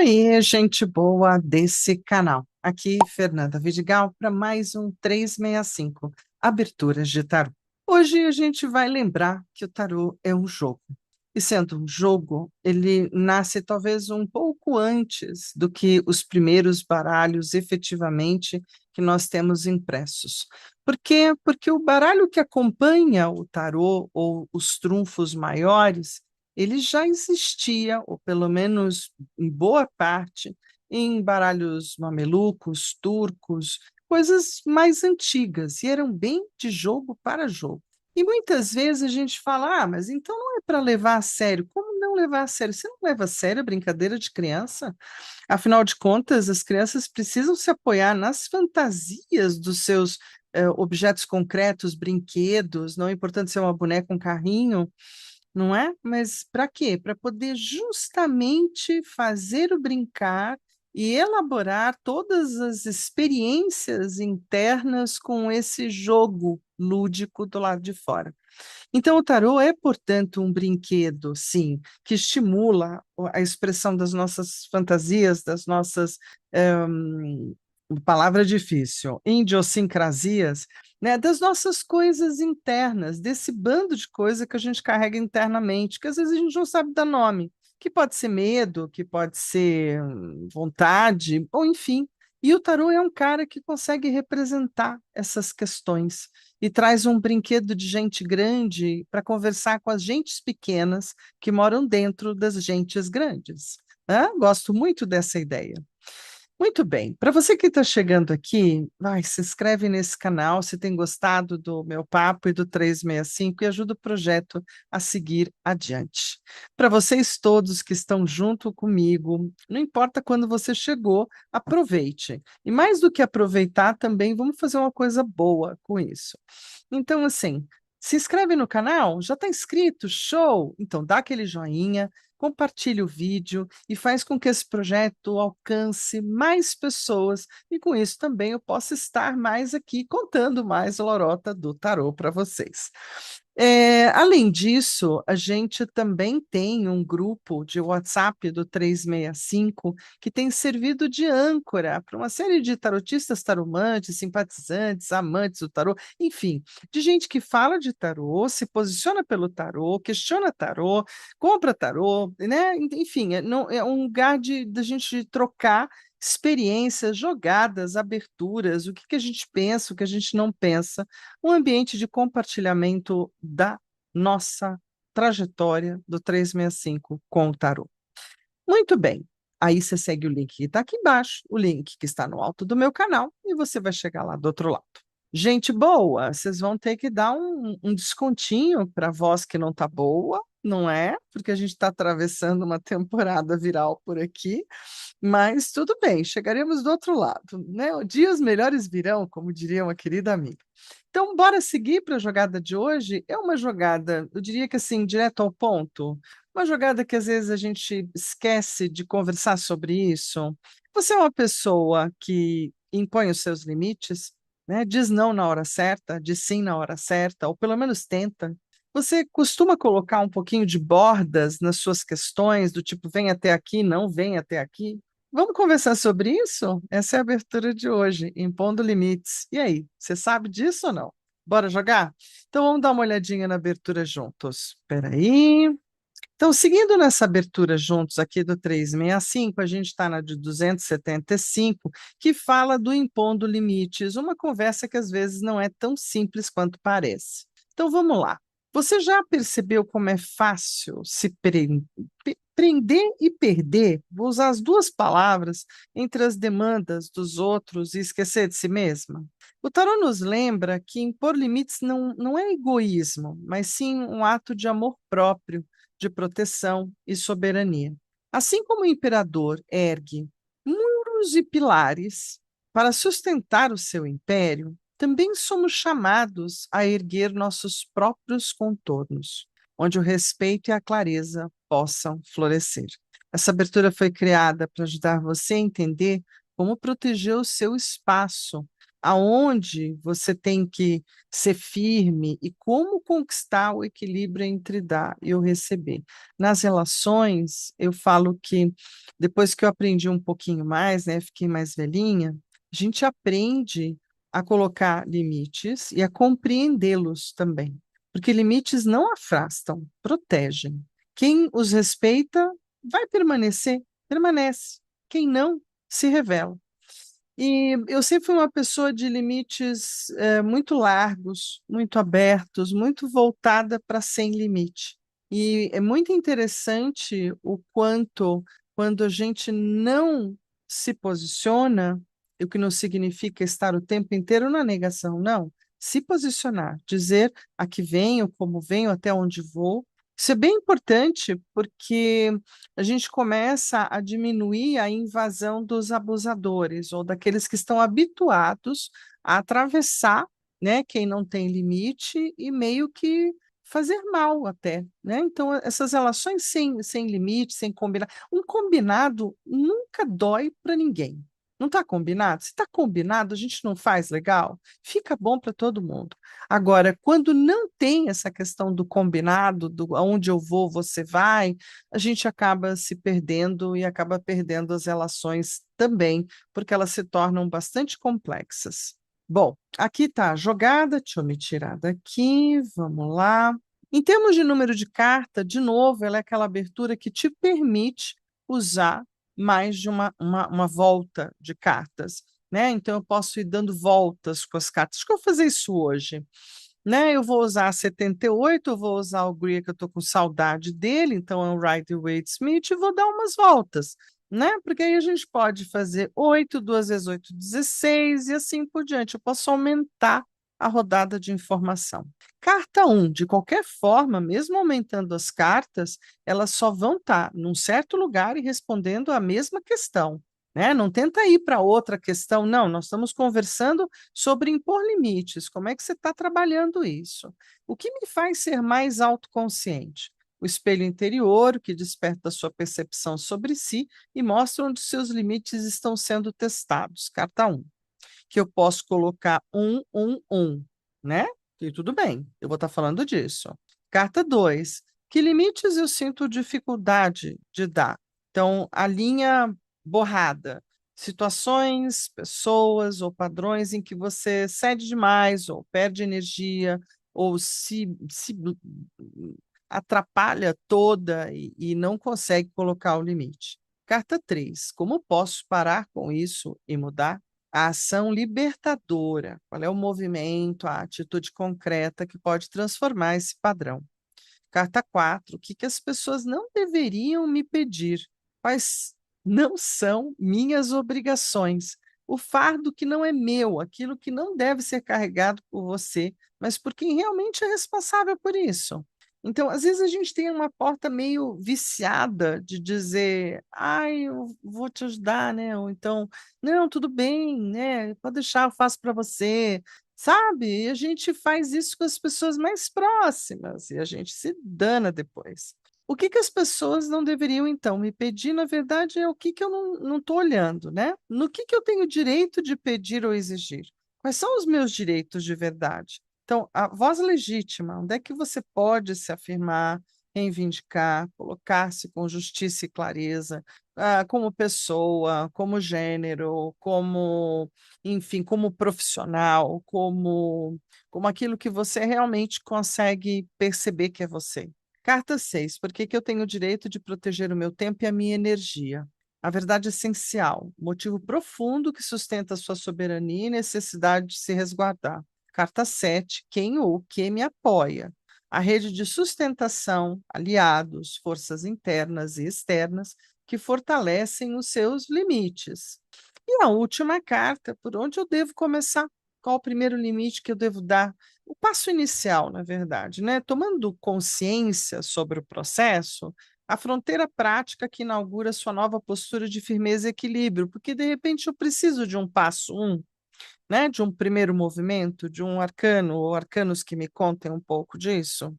Oi, gente boa desse canal. Aqui, Fernanda Vidigal, para mais um 365, Aberturas de Tarô. Hoje a gente vai lembrar que o tarô é um jogo. E sendo um jogo, ele nasce talvez um pouco antes do que os primeiros baralhos efetivamente que nós temos impressos. Por quê? Porque o baralho que acompanha o tarô, ou os trunfos maiores, ele já existia, ou pelo menos em boa parte, em baralhos mamelucos, turcos, coisas mais antigas, e eram bem de jogo para jogo. E muitas vezes a gente fala, mas então não é para levar a sério. Como não levar a sério? Você não leva a sério a brincadeira de criança? Afinal de contas, as crianças precisam se apoiar nas fantasias dos seus objetos concretos, brinquedos, não é importante ser uma boneca, um carrinho, não é? Mas para quê? Para poder justamente fazer o brincar e elaborar todas as experiências internas com esse jogo lúdico do lado de fora. Então, o tarô é, portanto, um brinquedo, sim, que estimula a expressão das nossas fantasias, das nossas, palavra difícil, idiosincrasias, né, das nossas coisas internas, desse bando de coisa que a gente carrega internamente, que às vezes a gente não sabe dar nome, que pode ser medo, que pode ser vontade, ou enfim. E o tarô é um cara que consegue representar essas questões e traz um brinquedo de gente grande para conversar com as gentes pequenas que moram dentro das gentes grandes. Gosto muito dessa ideia. Muito bem. Para você que está chegando aqui, vai, se inscreve nesse canal se tem gostado do meu papo e do 365 e ajuda o projeto a seguir adiante. Para vocês todos que estão junto comigo, não importa quando você chegou, aproveite. E mais do que aproveitar, também vamos fazer uma coisa boa com isso. Então, assim, se inscreve no canal? Já está inscrito? Show! Então, dá aquele joinha, compartilha o vídeo e faz com que esse projeto alcance mais pessoas e com isso também eu possa estar mais aqui contando mais lorota do tarô para vocês. Além disso, a gente também tem um grupo de WhatsApp do 365 que tem servido de âncora para uma série de tarotistas, taromantes, simpatizantes, amantes do tarô, enfim, de gente que fala de tarô, se posiciona pelo tarô, questiona tarô, compra tarô, né? Enfim, é um lugar de gente trocar experiências, jogadas, aberturas, o que que a gente pensa, o que a gente não pensa, um ambiente de compartilhamento da nossa trajetória do 365 com o tarô. Muito bem. Aí você segue o link que está aqui embaixo, o link que está no alto do meu canal, e você vai chegar lá do outro lado. Gente boa, vocês vão ter que dar um descontinho para a voz que não está boa, não é? Porque a gente está atravessando uma temporada viral por aqui, mas tudo bem, chegaremos do outro lado, né? Dias melhores virão, como diria uma querida amiga. Então, bora seguir para a jogada de hoje. É uma jogada, eu diria que assim, direto ao ponto. Uma jogada que às vezes a gente esquece de conversar sobre isso. Você é uma pessoa que impõe os seus limites, né? Diz não na hora certa, diz sim na hora certa, ou pelo menos tenta. Você costuma colocar um pouquinho de bordas nas suas questões, do tipo, vem até aqui, não vem até aqui? Vamos conversar sobre isso? Essa é a abertura de hoje, impondo limites. E aí, você sabe disso ou não? Bora jogar? Então vamos dar uma olhadinha na abertura juntos. Espera aí. Então, seguindo nessa abertura juntos aqui do 365, a gente está na de 275, que fala do impondo limites, uma conversa que às vezes não é tão simples quanto parece. Então, vamos lá. Você já percebeu como é fácil se prender e perder? Vou usar as duas palavras entre as demandas dos outros e esquecer de si mesma? O tarô nos lembra que impor limites não é egoísmo, mas sim um ato de amor próprio, de proteção e soberania. Assim como o imperador ergue muros e pilares para sustentar o seu império, também somos chamados a erguer nossos próprios contornos, onde o respeito e a clareza possam florescer. Essa abertura foi criada para ajudar você a entender como proteger o seu espaço aonde você tem que ser firme e como conquistar o equilíbrio entre dar e o receber. Nas relações, eu falo que depois que eu aprendi um pouquinho mais, né, fiquei mais velhinha, a gente aprende a colocar limites e a compreendê-los também, porque limites não afastam, protegem. Quem os respeita vai permanecer, permanece. Quem não, se revela. E eu sempre fui uma pessoa de limites muito largos, muito abertos, muito voltada para sem limite. E é muito interessante o quanto, quando a gente não se posiciona, o que não significa estar o tempo inteiro na negação, não. Se posicionar, dizer a que venho, como venho, até onde vou. Isso é bem importante porque a gente começa a diminuir a invasão dos abusadores ou daqueles que estão habituados a atravessar, né, quem não tem limite e meio que fazer mal até, né? Então, essas relações sem limite, sem combinar. Um combinado nunca dói para ninguém. Não está combinado? Se está combinado, a gente não faz legal, fica bom para todo mundo. Agora, quando não tem essa questão do combinado, do aonde eu vou, você vai, a gente acaba se perdendo e acaba perdendo as relações também, porque elas se tornam bastante complexas. Bom, aqui está a jogada, deixa eu me tirar daqui, vamos lá. Em termos de número de carta, de novo, ela é aquela abertura que te permite usar mais de uma volta de cartas, né? Então eu posso ir dando voltas com as cartas. Acho que eu vou fazer isso hoje, né? Eu vou usar a 78, eu vou usar o Greer, que eu estou com saudade dele, então é o Rider-Waite-Smith, e vou dar umas voltas, né? Porque aí a gente pode fazer 8, 2 vezes 8, 16, e assim por diante. Eu posso aumentar a rodada de informação. Carta um, de qualquer forma, mesmo aumentando as cartas, elas só vão estar num certo lugar e respondendo a mesma questão. Né? Não tenta ir para outra questão, não. Nós estamos conversando sobre impor limites. Como é que você está trabalhando isso? O que me faz ser mais autoconsciente? O espelho interior, que desperta a sua percepção sobre si e mostra onde seus limites estão sendo testados. Carta um, que eu posso colocar né? E tudo bem, eu vou estar falando disso. Carta 2, que limites eu sinto dificuldade de dar? Então, a linha borrada, situações, pessoas ou padrões em que você cede demais, ou perde energia, ou se atrapalha toda e não consegue colocar o limite. Carta 3, como posso parar com isso e mudar? A ação libertadora, qual é o movimento, a atitude concreta que pode transformar esse padrão. Carta 4, o que as pessoas não deveriam me pedir? Quais não são minhas obrigações? O fardo que não é meu, aquilo que não deve ser carregado por você, mas por quem realmente é responsável por isso. Então, às vezes a gente tem uma porta meio viciada de dizer, ai, eu vou te ajudar, né? Ou então, não, tudo bem, né? Pode deixar, eu faço para você, sabe? E a gente faz isso com as pessoas mais próximas e a gente se dana depois. O que as pessoas não deveriam, então, me pedir, na verdade, é o que eu não estou olhando, né? No que eu tenho direito de pedir ou exigir? Quais são os meus direitos de verdade? Então, a voz legítima, onde é que você pode se afirmar, reivindicar, colocar-se com justiça e clareza, como pessoa, como gênero, como, enfim, como profissional, como aquilo que você realmente consegue perceber que é você. Carta 6. Por que eu tenho o direito de proteger o meu tempo e a minha energia? A verdade essencial, motivo profundo que sustenta a sua soberania e necessidade de se resguardar. Carta 7. Quem ou o que me apoia? A rede de sustentação, aliados, forças internas e externas que fortalecem os seus limites. E a última carta, por onde eu devo começar? Qual o primeiro limite que eu devo dar? O passo inicial, na verdade, né? Tomando consciência sobre o processo, a fronteira prática que inaugura sua nova postura de firmeza e equilíbrio, porque de repente eu preciso de um passo né? De um primeiro movimento, de um arcano ou arcanos que me contem um pouco disso.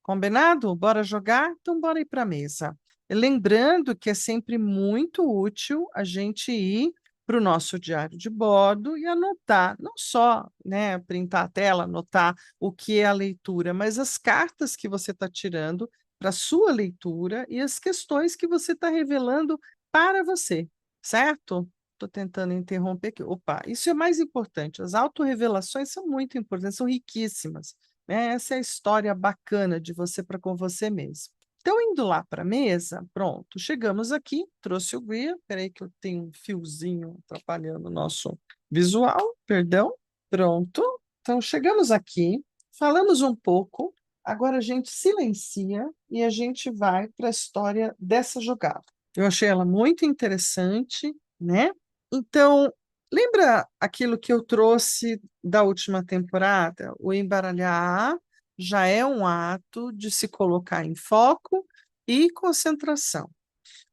Combinado? Bora jogar? Então bora ir para a mesa. Lembrando que é sempre muito útil a gente ir para o nosso diário de bordo e anotar, não só, né, printar a tela, anotar o que é a leitura, mas as cartas que você está tirando para a sua leitura e as questões que você está revelando para você, certo? Estou tentando interromper aqui. Opa, isso é mais importante. As autorrevelações são muito importantes, são riquíssimas, né? Essa é a história bacana de você para com você mesmo. Então, indo lá para a mesa, pronto, chegamos aqui, trouxe o guia, peraí que eu tenho um fiozinho atrapalhando o nosso visual, perdão, pronto. Então, chegamos aqui, falamos um pouco, agora a gente silencia e a gente vai para a história dessa jogada. Eu achei ela muito interessante, né? Então, lembra aquilo que eu trouxe da última temporada? O embaralhar já é um ato de se colocar em foco e concentração.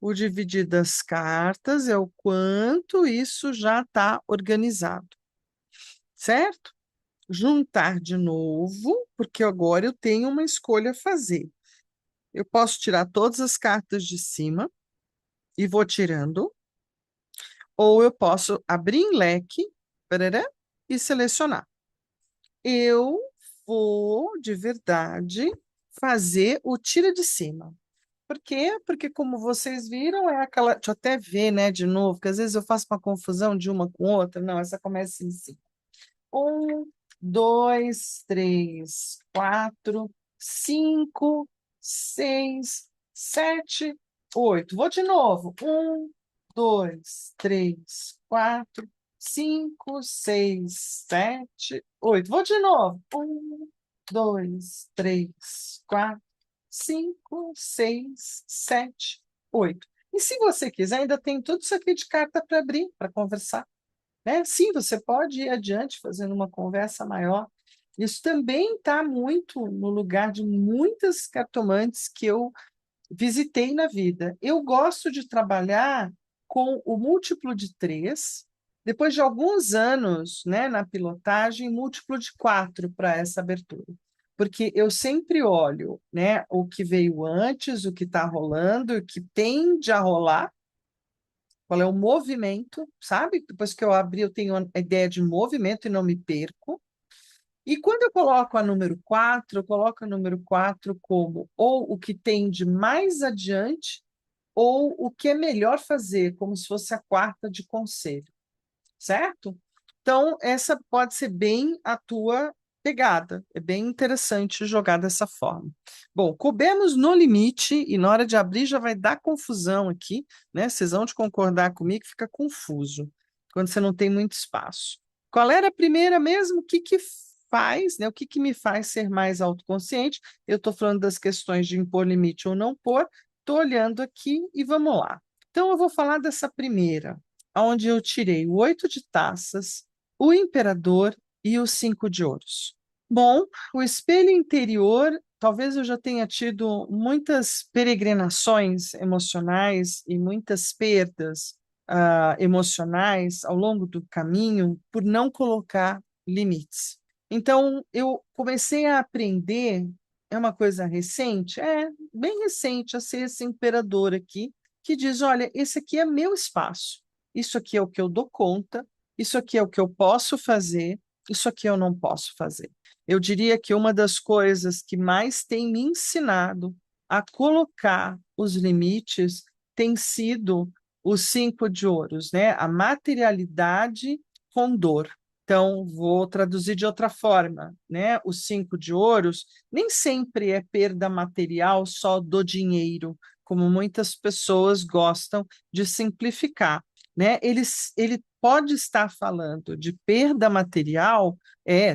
O dividir das cartas é o quanto isso já está organizado, certo? Juntar de novo, porque agora eu tenho uma escolha a fazer. Eu posso tirar todas as cartas de cima e vou tirando, ou eu posso abrir em leque, parará, e selecionar. Eu vou, de verdade, fazer o tira de cima. Por quê? Porque, como vocês viram, é aquela. Deixa eu até ver, né, de novo, que às vezes eu faço uma confusão de uma com outra. Não, essa começa em cima. 1, 2, 3, 4, 5, 6, 7, 8. Vou de novo. 1, 2, 3, 4, 5, 6, 7, 8. Vou de novo. 1, 2, 3, 4, 5, 6, 7, 8. E se você quiser, ainda tem tudo isso aqui de carta para abrir, para conversar, né? Sim, você pode ir adiante fazendo uma conversa maior. Isso também está muito no lugar de muitas cartomantes que eu visitei na vida. Eu gosto de trabalhar com o múltiplo de 3, depois de alguns anos, né, na pilotagem, múltiplo de 4 para essa abertura. Porque eu sempre olho, né, o que veio antes, o que está rolando, o que tende a rolar, qual é o movimento, sabe? Depois que eu abri, eu tenho a ideia de movimento e não me perco. E quando eu coloco a número 4, eu coloco a número 4 como ou o que tem de mais adiante, ou o que é melhor fazer, como se fosse a quarta de conselho, certo? Então, essa pode ser bem a tua pegada. É bem interessante jogar dessa forma. Bom, coubemos no limite e na hora de abrir já vai dar confusão aqui, né? Vocês vão de concordar comigo que fica confuso quando você não tem muito espaço. Qual era a primeira mesmo? O que que faz, né? O que que me faz ser mais autoconsciente? Eu estou falando das questões de impor limite ou não pôr. Estou olhando aqui e vamos lá. Então, eu vou falar dessa primeira, onde eu tirei o 8 de taças, o imperador e o 5 de ouros. Bom, o espelho interior, talvez eu já tenha tido muitas peregrinações emocionais e muitas perdas emocionais ao longo do caminho por não colocar limites. Então, eu comecei a aprender, é uma coisa recente? É, bem recente, a ser esse imperador aqui, que diz: olha, esse aqui é meu espaço, isso aqui é o que eu dou conta, isso aqui é o que eu posso fazer, isso aqui eu não posso fazer. Eu diria que uma das coisas que mais tem me ensinado a colocar os limites tem sido os 5 de ouros, né? A materialidade com dor. Então, vou traduzir de outra forma, né? Os 5 de ouros nem sempre é perda material só do dinheiro, como muitas pessoas gostam de simplificar, né? Ele pode estar falando de perda material,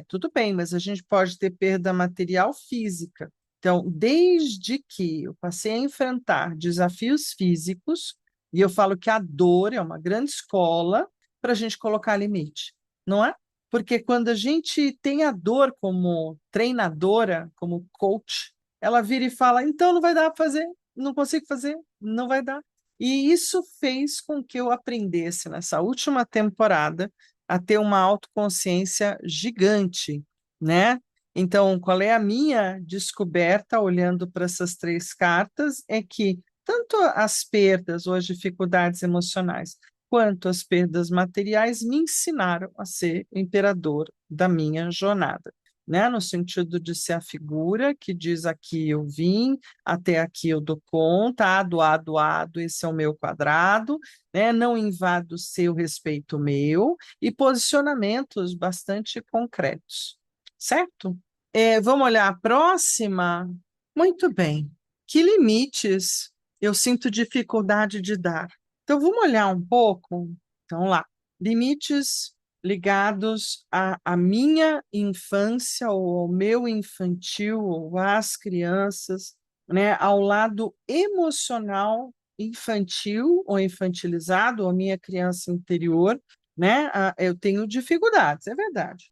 tudo bem, mas a gente pode ter perda material física. Então, desde que eu passei a enfrentar desafios físicos, e eu falo que a dor é uma grande escola para a gente colocar limite, não é? Porque quando a gente tem a dor como treinadora, como coach, ela vira e fala: então não vai dar para fazer, não consigo fazer, não vai dar. E isso fez com que eu aprendesse nessa última temporada a ter uma autoconsciência gigante, né? Então, qual é a minha descoberta olhando para essas 3 cartas? É que tanto as perdas ou as dificuldades emocionais, quanto as perdas materiais me ensinaram a ser o imperador da minha jornada, né? No sentido de ser a figura que diz aqui eu vim, até aqui eu dou conta, ado, esse é o meu quadrado, né? Não invado o seu, respeito o meu, e posicionamentos bastante concretos, certo? Vamos olhar a próxima? Muito bem. Que limites eu sinto dificuldade de dar? Então, vamos olhar um pouco. Então, lá, limites ligados à minha infância, ou ao meu infantil, ou às crianças, né? Ao lado emocional infantil ou infantilizado, ou a minha criança interior, né? Eu tenho dificuldades, é verdade.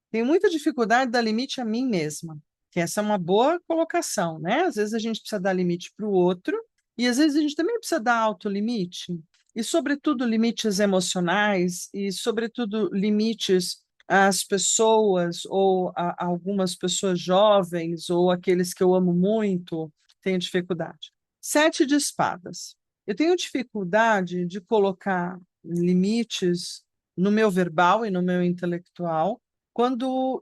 Tenho muita dificuldade de dar limite a mim mesma, que essa é uma boa colocação, né? Às vezes a gente precisa dar limite para o outro, e às vezes a gente também precisa dar autolimite, e sobretudo limites emocionais, e sobretudo limites às pessoas, ou a algumas pessoas jovens, ou aqueles que eu amo muito, tenho dificuldade. 7 de espadas. Eu tenho dificuldade de colocar limites no meu verbal e no meu intelectual, quando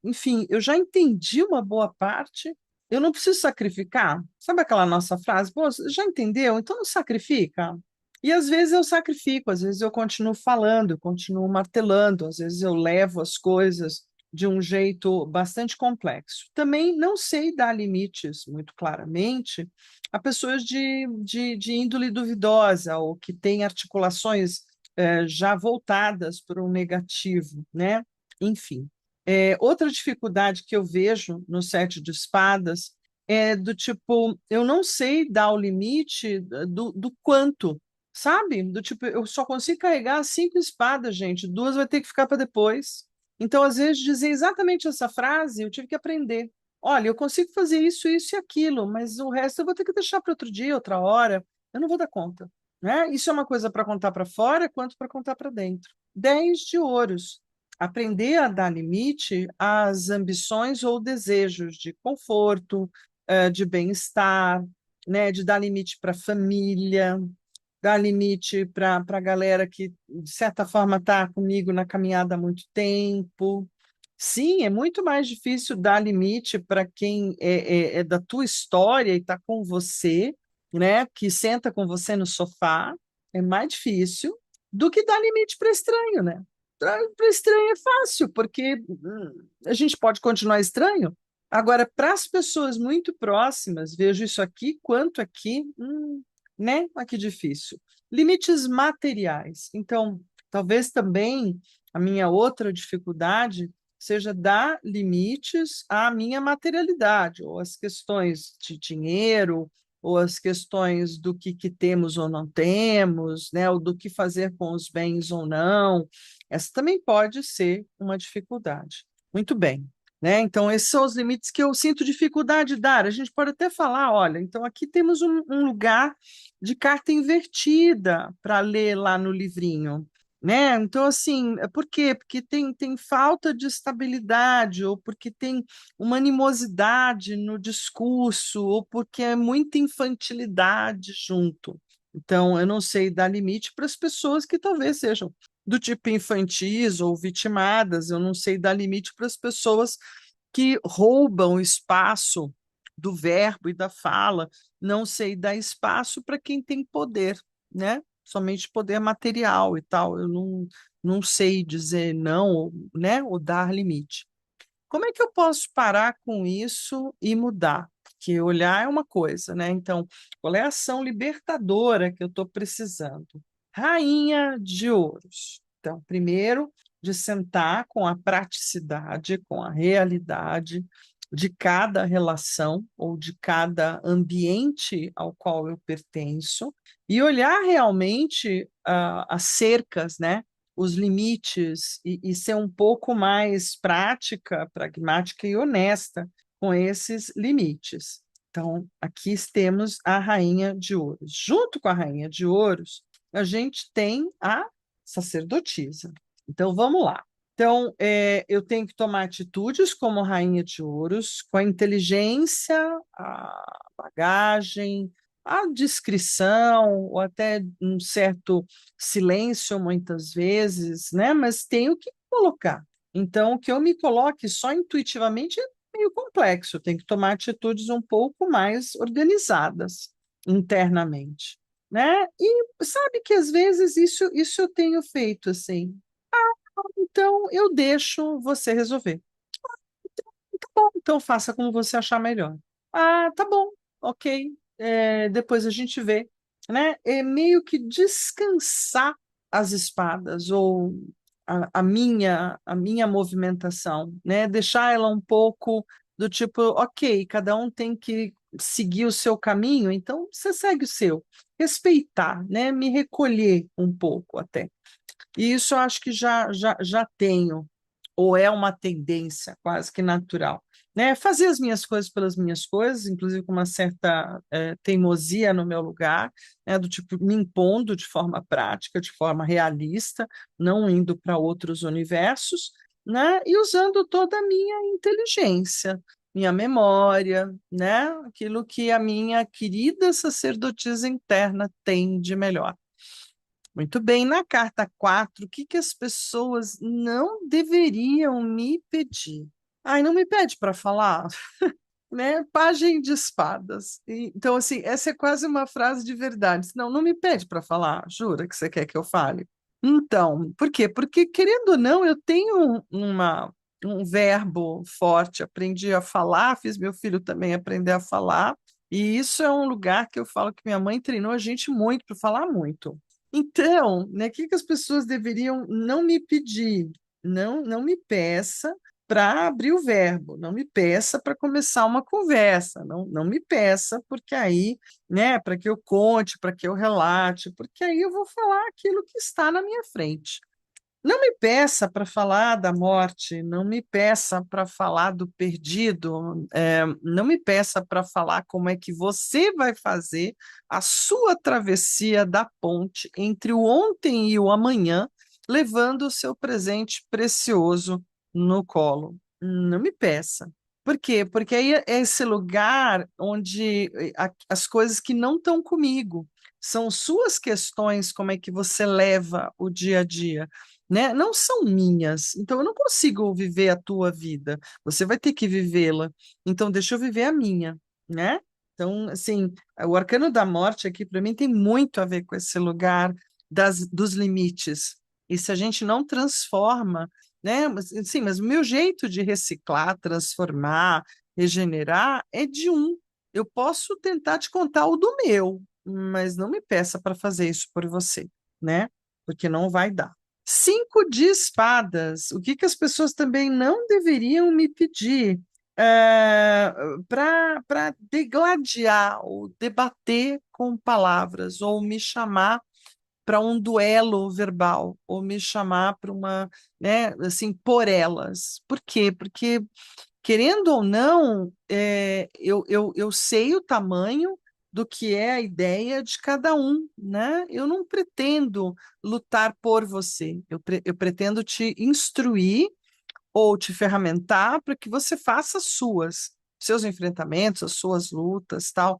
enfim, eu já entendi uma boa parte, eu não preciso sacrificar. Sabe aquela nossa frase? Pô, você já entendeu? Então não sacrifica. E às vezes eu sacrifico, às vezes eu continuo falando, eu continuo martelando, às vezes eu levo as coisas de um jeito bastante complexo. Também não sei dar limites muito claramente a pessoas de índole duvidosa, ou que têm articulações já voltadas para o negativo, né? Enfim. Outra dificuldade que eu vejo no 7 de espadas é do tipo, eu não sei dar o limite do quanto, sabe? Do tipo, eu só consigo carregar 5 espadas, gente, 2 vai ter que ficar para depois. Então, às vezes, dizer exatamente essa frase, eu tive que aprender. Olha, eu consigo fazer isso, isso e aquilo, mas o resto eu vou ter que deixar para outro dia, outra hora. Eu não vou dar conta, né? Isso é uma coisa para contar para fora, quanto para contar para dentro. 10 de ouros. Aprender a dar limite às ambições ou desejos de conforto, de bem-estar, né? De dar limite para a família, dar limite para a galera que, de certa forma, está comigo na caminhada há muito tempo. Sim, é muito mais difícil dar limite para quem é da tua história e está com você, né? Que senta com você no sofá, é mais difícil do que dar limite para estranho, né? Para estranho é fácil, porque a gente pode continuar estranho. Agora, para as pessoas muito próximas, vejo isso aqui quanto aqui, né? Ah, que difícil. Limites materiais. Então, talvez também a minha outra dificuldade seja dar limites à minha materialidade, ou às questões de dinheiro, ou as questões do que temos ou não temos, né? Ou do que fazer com os bens ou não. Essa também pode ser uma dificuldade. Muito bem. Né? Então, esses são os limites que eu sinto dificuldade de dar. A gente pode até falar, olha, então aqui temos um lugar de carta invertida para ler lá no livrinho, né? Então, assim, por quê? Porque tem falta de estabilidade, ou porque tem uma animosidade no discurso, ou porque é muita infantilidade junto. Então, eu não sei dar limite para as pessoas que talvez sejam do tipo infantis ou vitimadas, eu não sei dar limite para as pessoas que roubam espaço do verbo e da fala, não sei dar espaço para quem tem poder, né? Somente poder material e tal. Eu não sei dizer não, né? Ou dar limite. Como é que eu posso parar com isso e mudar? Porque olhar é uma coisa, né? Então, qual é a ação libertadora que eu estou precisando? Rainha de ouros. Então, primeiro, de sentar com a praticidade, com a realidade de cada relação ou de cada ambiente ao qual eu pertenço e olhar realmente as cercas, né? Os limites e ser um pouco mais prática, pragmática e honesta com esses limites. Então, aqui temos a Rainha de Ouros. Junto com a Rainha de Ouros, a gente tem a sacerdotisa. Então, vamos lá. Então, eu tenho que tomar atitudes como Rainha de Ouros, com a inteligência, a bagagem, a discrição, ou até um certo silêncio, muitas vezes, né? Mas tenho que colocar. Então, que eu me coloque só intuitivamente é meio complexo, eu tenho que tomar atitudes um pouco mais organizadas internamente, né? E sabe que às vezes isso eu tenho feito assim. Então, eu deixo você resolver. Tá bom, então faça como você achar melhor. Ah, tá bom, ok. Depois a gente vê, né? É meio que descansar as espadas ou a minha movimentação, né? Deixar ela um pouco do tipo, ok, cada um tem que seguir o seu caminho, então você segue o seu. Respeitar, né? Me recolher um pouco até. E isso eu acho que já tenho, ou é uma tendência quase que natural. Né? Fazer as minhas coisas pelas minhas coisas, inclusive com uma certa teimosia no meu lugar, né? Do tipo me impondo de forma prática, de forma realista, não indo para outros universos, né? E usando toda a minha inteligência, minha memória, né? Aquilo que a minha querida sacerdotisa interna tem de melhor. Muito bem, na carta 4, o que que as pessoas não deveriam me pedir? Ai, não me pede para falar, né? Pajem de espadas. Então, assim, essa é quase uma frase de verdade. Não, não me pede para falar, jura que você quer que eu fale? Então, por quê? Porque, querendo ou não, eu tenho um verbo forte, aprendi a falar, fiz meu filho também aprender a falar, e isso é um lugar que eu falo que minha mãe treinou a gente muito para falar muito. Então, né, o que que as pessoas deveriam não me pedir? Não me peça para abrir o verbo, não me peça para começar uma conversa, não me peça, porque aí, né, para que eu conte, para que eu relate, porque aí eu vou falar aquilo que está na minha frente. Não me peça para falar da morte, não me peça para falar do perdido, não me peça para falar como é que você vai fazer a sua travessia da ponte entre o ontem e o amanhã, levando o seu presente precioso no colo. Não me peça. Por quê? Porque aí é esse lugar onde as coisas que não estão comigo são suas questões, como é que você leva o dia a dia, né? Não são minhas. Então eu não consigo viver a tua vida. Você vai ter que vivê-la. Então deixa eu viver a minha, né? Então, assim, o arcano da morte aqui para mim tem muito a ver com esse lugar dos limites. E se a gente não transforma, né? Sim, mas o meu jeito de reciclar, transformar, regenerar é de um. Eu posso tentar te contar o do meu, mas não me peça para fazer isso por você, né? Porque não vai dar. 5 de espadas. O que que as pessoas também não deveriam me pedir para degladiar ou debater com palavras, ou me chamar para um duelo verbal, ou me chamar para uma, né, assim, por elas. Por quê? Porque querendo ou não, eu sei o tamanho do que é a ideia de cada um, né? Eu não pretendo lutar por você, eu pretendo te instruir ou te ferramentar para que você faça as seus enfrentamentos, as suas lutas, tal.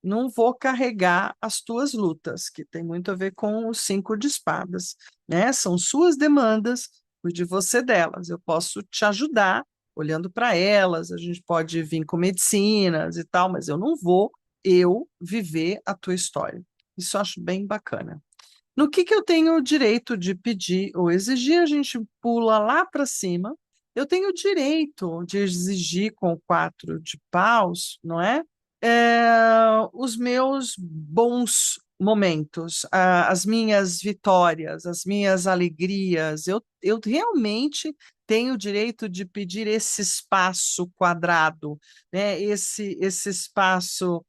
Não vou carregar as tuas lutas, que tem muito a ver com os 5 de espadas, né? São suas demandas, cuide você delas. Eu posso te ajudar olhando para elas, a gente pode vir com medicinas e tal, mas eu não vou eu viver a tua história. Isso eu acho bem bacana. No que eu tenho o direito de pedir ou exigir, a gente pula lá para cima. Eu tenho o direito de exigir com o 4 de paus, não é? Os meus bons momentos, as minhas vitórias, as minhas alegrias. Eu realmente tenho o direito de pedir esse espaço quadrado, né? Esse espaço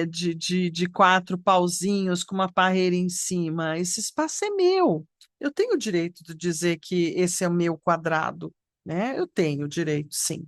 de 4 pauzinhos com uma parreira em cima. Esse espaço é meu. Eu tenho o direito de dizer que esse é o meu quadrado, né? Eu tenho o direito, sim.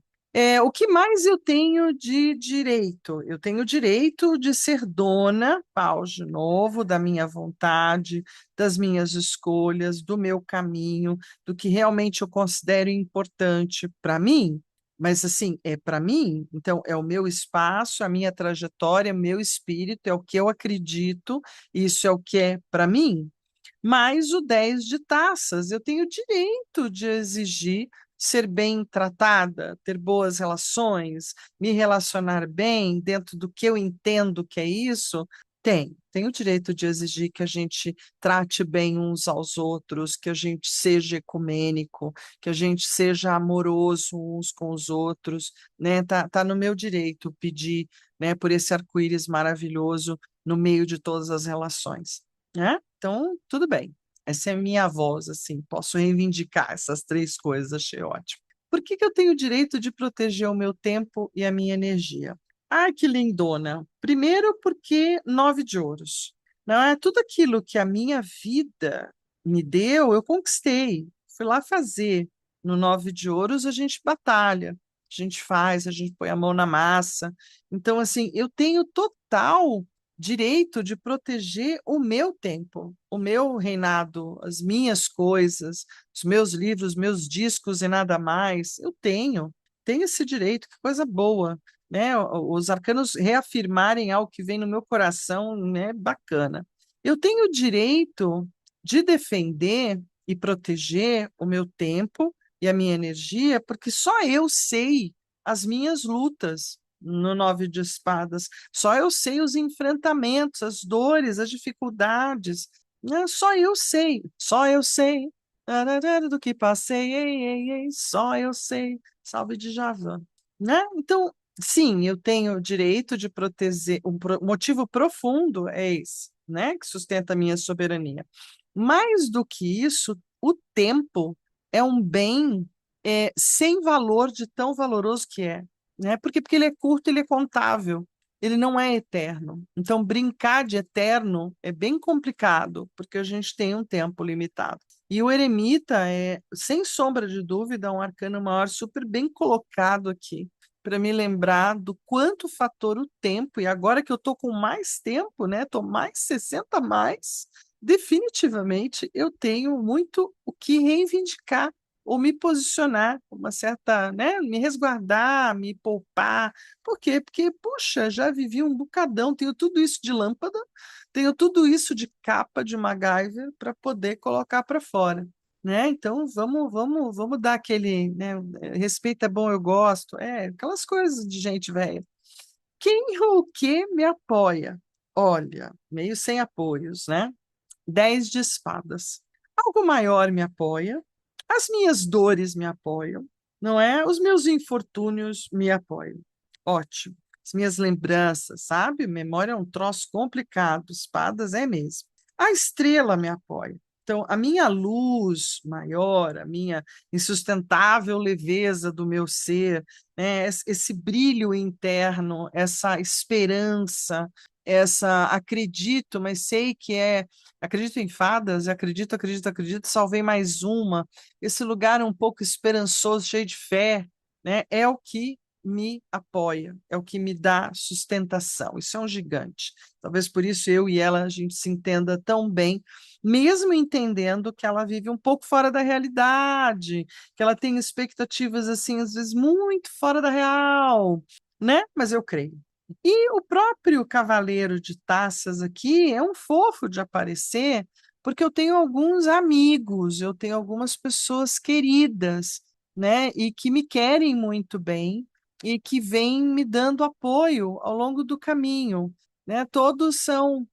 O que mais eu tenho de direito? Eu tenho o direito de ser dona, paus de novo, da minha vontade, das minhas escolhas, do meu caminho, do que realmente eu considero importante para mim. Mas assim, é para mim, então é o meu espaço, a minha trajetória, meu espírito, é o que eu acredito, isso é o que é para mim. Mais o 10 de taças, eu tenho direito de exigir ser bem tratada, ter boas relações, me relacionar bem dentro do que eu entendo que é isso. Tenho o direito de exigir que a gente trate bem uns aos outros, que a gente seja ecumênico, que a gente seja amoroso uns com os outros, né? Tá no meu direito pedir, né, por esse arco-íris maravilhoso no meio de todas as relações, né? Então, tudo bem. Essa é a minha voz, assim, posso reivindicar essas três coisas, achei ótimo. Por que que eu tenho o direito de proteger o meu tempo e a minha energia? Ai, que lindona. Primeiro, porque 9 de ouros. Não é tudo aquilo que a minha vida me deu, eu conquistei. Fui lá fazer. No 9 de ouros, a gente batalha, a gente faz, a gente põe a mão na massa. Então, assim, eu tenho total direito de proteger o meu tempo, o meu reinado, as minhas coisas, os meus livros, meus discos e nada mais. Eu tenho esse direito, que coisa boa, né? Os arcanos reafirmarem algo que vem no meu coração, né? Bacana. Eu tenho o direito de defender e proteger o meu tempo e a minha energia, porque só eu sei as minhas lutas no 9 de espadas. Só eu sei os enfrentamentos, as dores, as dificuldades. Né? Só eu sei do que passei, ei, ei, ei, só eu sei. Salve de Javan. Né? Então, sim, eu tenho o direito de proteger, motivo profundo é esse, né, que sustenta a minha soberania. Mais do que isso, o tempo é um bem sem valor de tão valoroso que é, né? Porque ele é curto, ele é contável, ele não é eterno. Então, brincar de eterno é bem complicado, porque a gente tem um tempo limitado. E o eremita é, sem sombra de dúvida, um arcano maior super bem colocado aqui, para me lembrar do quanto fator o tempo, e agora que eu estou com mais tempo, né? Estou mais 60 a mais, definitivamente eu tenho muito o que reivindicar ou me posicionar com uma certa, né, me resguardar, me poupar. Por quê? Porque, puxa, já vivi um bocadão, tenho tudo isso de lâmpada, tenho tudo isso de capa de MacGyver para poder colocar para fora. Né? Então vamos dar aquele, né, respeito é bom, eu gosto, aquelas coisas de gente velha. Quem ou o que me apoia? Olha, meio sem apoios, né? 10 de espadas. Algo maior me apoia, as minhas dores me apoiam, não é? Os meus infortúnios me apoiam. Ótimo. As minhas lembranças, sabe? Memória é um troço complicado, espadas é mesmo. A estrela me apoia. Então, a minha luz maior, a minha insustentável leveza do meu ser, né? Esse brilho interno, essa esperança, essa acredito, mas sei que acredito em fadas, acredito, salvei mais uma. Esse lugar um pouco esperançoso, cheio de fé, né, é o que me apoia, é o que me dá sustentação. Isso é um gigante. Talvez por isso eu e ela a gente se entenda tão bem, mesmo entendendo que ela vive um pouco fora da realidade, que ela tem expectativas assim às vezes muito fora da real, né? Mas eu creio. E o próprio Cavaleiro de Taças aqui é um fofo de aparecer, porque eu tenho alguns amigos, eu tenho algumas pessoas queridas, né, e que me querem muito bem e que vêm me dando apoio ao longo do caminho, né? Todos são,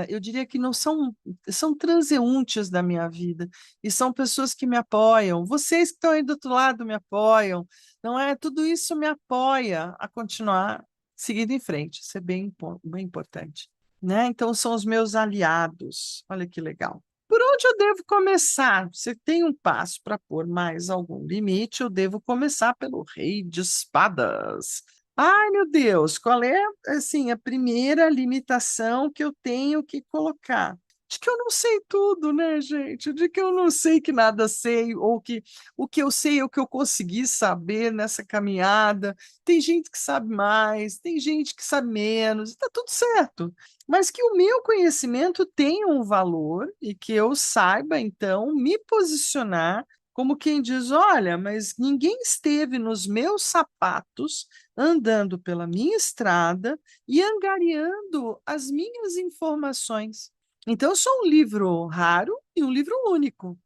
eu diria que não são, são transeuntes da minha vida e são pessoas que me apoiam. Vocês que estão aí do outro lado me apoiam, não é? Tudo isso me apoia a continuar seguindo em frente. Isso é bem importante, né? Então, são os meus aliados. Olha que legal. Por onde eu devo começar? Você tem um passo para pôr mais algum limite? Eu devo começar pelo Rei de Espadas. Ai, meu Deus, qual é, assim, a primeira limitação que eu tenho que colocar? De que eu não sei tudo, né, gente? De que eu não sei que nada sei, ou que o que eu sei é o que eu consegui saber nessa caminhada. Tem gente que sabe mais, tem gente que sabe menos, está tudo certo. Mas que o meu conhecimento tenha um valor e que eu saiba, então, me posicionar como quem diz: olha, mas ninguém esteve nos meus sapatos, andando pela minha estrada e angariando as minhas informações. Então, eu sou um livro raro e um livro único.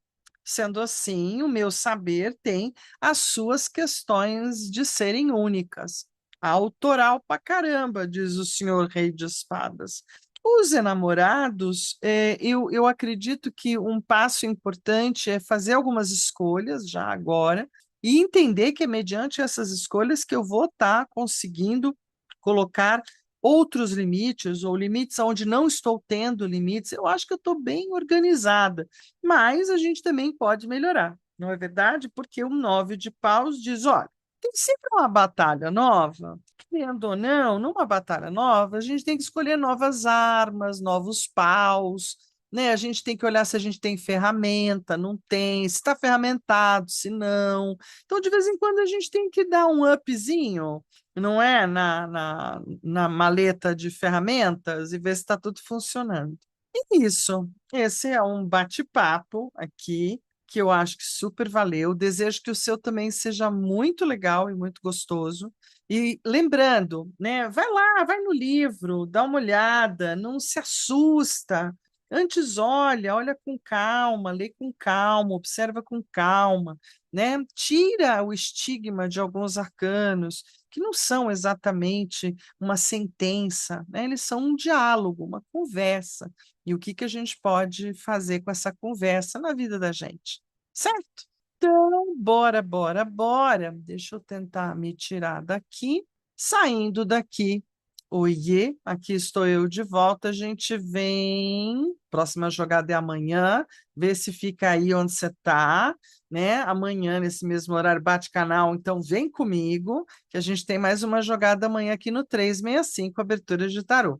Sendo assim, o meu saber tem as suas questões de serem únicas. Autoral pra caramba, diz o senhor Rei de Espadas. Os enamorados, eu acredito que um passo importante é fazer algumas escolhas já agora e entender que é mediante essas escolhas que eu vou estar conseguindo colocar outros limites ou limites onde não estou tendo limites. Eu acho que eu estou bem organizada, mas a gente também pode melhorar, não é verdade? Porque o 9 de paus diz: olha, tem sempre uma batalha nova. Querendo ou não, numa batalha nova, a gente tem que escolher novas armas, novos paus, né? A gente tem que olhar se a gente tem ferramenta, não tem, se está ferramentado, se não. Então, de vez em quando, a gente tem que dar um upzinho, não é? Na maleta de ferramentas e ver se está tudo funcionando. É isso. Esse é um bate-papo aqui que eu acho que super valeu. Desejo que o seu também seja muito legal e muito gostoso. E lembrando, né, vai lá, vai no livro, dá uma olhada, não se assusta. Antes olha, olha com calma, lê com calma, observa com calma, né? Tira o estigma de alguns arcanos que não são exatamente uma sentença, né? Eles são um diálogo, uma conversa. E o que que a gente pode fazer com essa conversa na vida da gente, certo? Então, bora, bora, bora. Deixa eu tentar me tirar daqui. Saindo daqui, oiê, aqui estou eu de volta. A gente vem. Próxima jogada é amanhã. Vê se fica aí onde você está, né? Amanhã, nesse mesmo horário, bate canal. Então, vem comigo, que a gente tem mais uma jogada amanhã aqui no 365, abertura de tarô.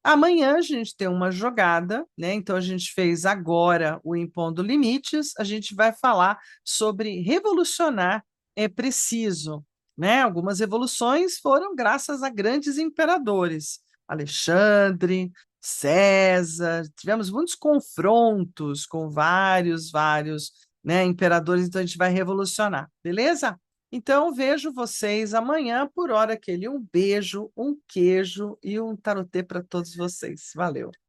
Amanhã a gente tem uma jogada, né? Então a gente fez agora o Impondo Limites, a gente vai falar sobre revolucionar é preciso, né? Algumas revoluções foram graças a grandes imperadores, Alexandre, César, tivemos muitos confrontos com vários, né, imperadores, então a gente vai revolucionar, beleza? Então, vejo vocês amanhã, por hora aquele. Um beijo, um queijo e um tarotê para todos vocês. Valeu.